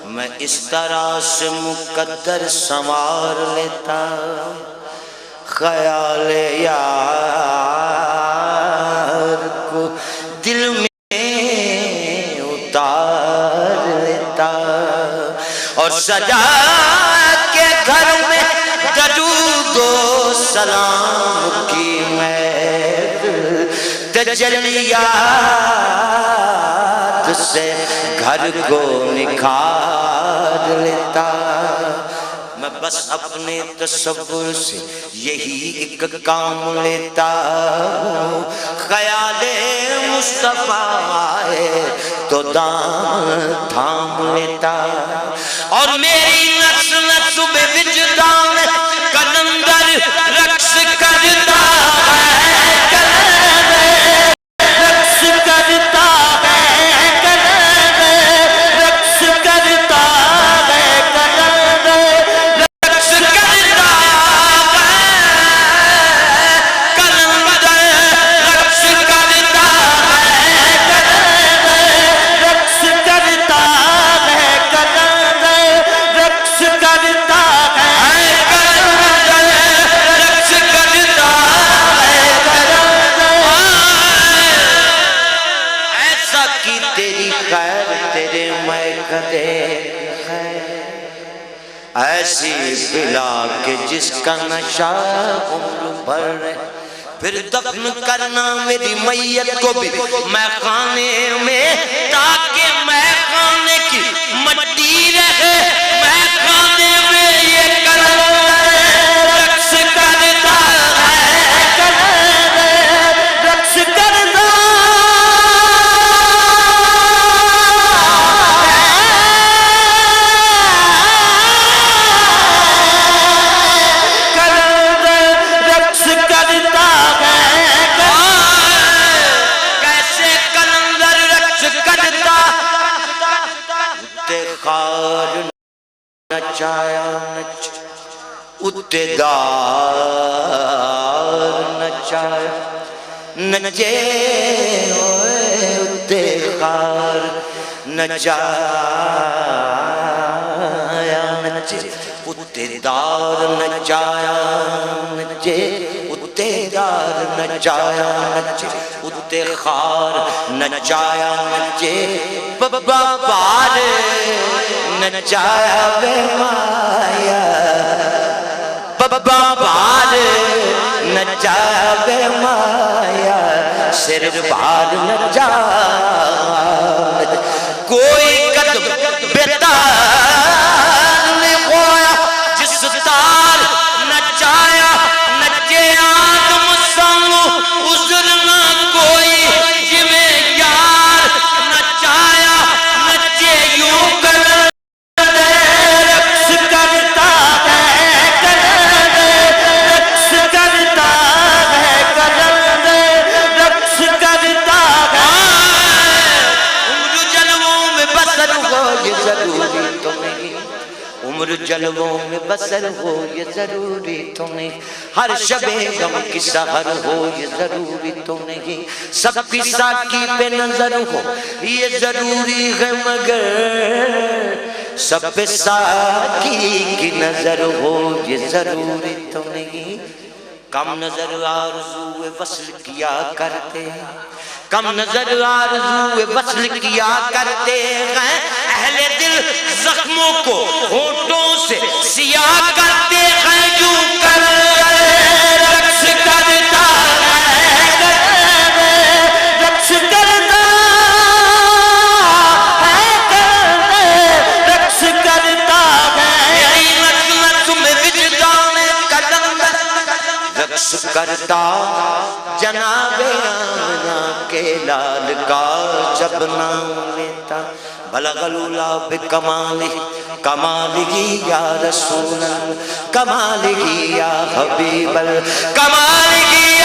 میں اس طرح سے مقدر سنوار لیتا خیال یار کو دل میں اتار لیتا اور سجا کے گھر میں درود و سلام کی میں تجلیات سے گھر کو نکھار لیتا میں بس اپنے تصور سے یہی ایک کام لیتا ہوں خیال مصطفیٰ آئے تو دام تھام لیتا اور میری نفس نفس بے وجدان کلندر رقص کرتا ہے ایسی بلا کہ جس کا نشہ عمر بھر پھر دفن کرنا میری میت کو بھی میں خانے میں تاکہ میں خانے کی مٹی رہے میں خانے میں یہ رقص کرتا ہے رقص کرتا نچایا نچ اتدار نچایا نچے ہوئے اتخار نچایا نچے اتدار نچایا نچے اتدار نچایا نچے اتخار نچایا نچے بابار نچایا بے مایا بابار نچایا بے مایا سر بار نچایا کوئی قدم بیتار نے کھویا جس تار نچایا نچے آدم سنگو عذر نہ کوئی جویں یار نچایا نچے یوں کر عمر جلووں میں بسر ہو یہ ضروری تو نہیں ہر شب غم کی سحر ہو یہ ضروری تو نہیں سب کی ساکی پہ نظر ہو یہ ضروری ہے مگر سب پہ ساکی کی نظر ہو یہ ضروری تو نہیں کم نظر آرزو وصل کیا کرتے کم نظر آرزو وصل کیا کرتے ہیں اہل دل زخموں کو ہونٹوں سے سیاہ کرتے ہیں یوں کر رقص کرتا ہے رقص کرتا ہے رقص کرتا ہے یہی نظر میں وجدان کلندر رقص کرتا جناب آمنہ کے لال کا جب نام لیتا بلغ العلا بکمالہ کمالہ یا رسول اللہ کمالہ یا حبیب اللہ کمالہ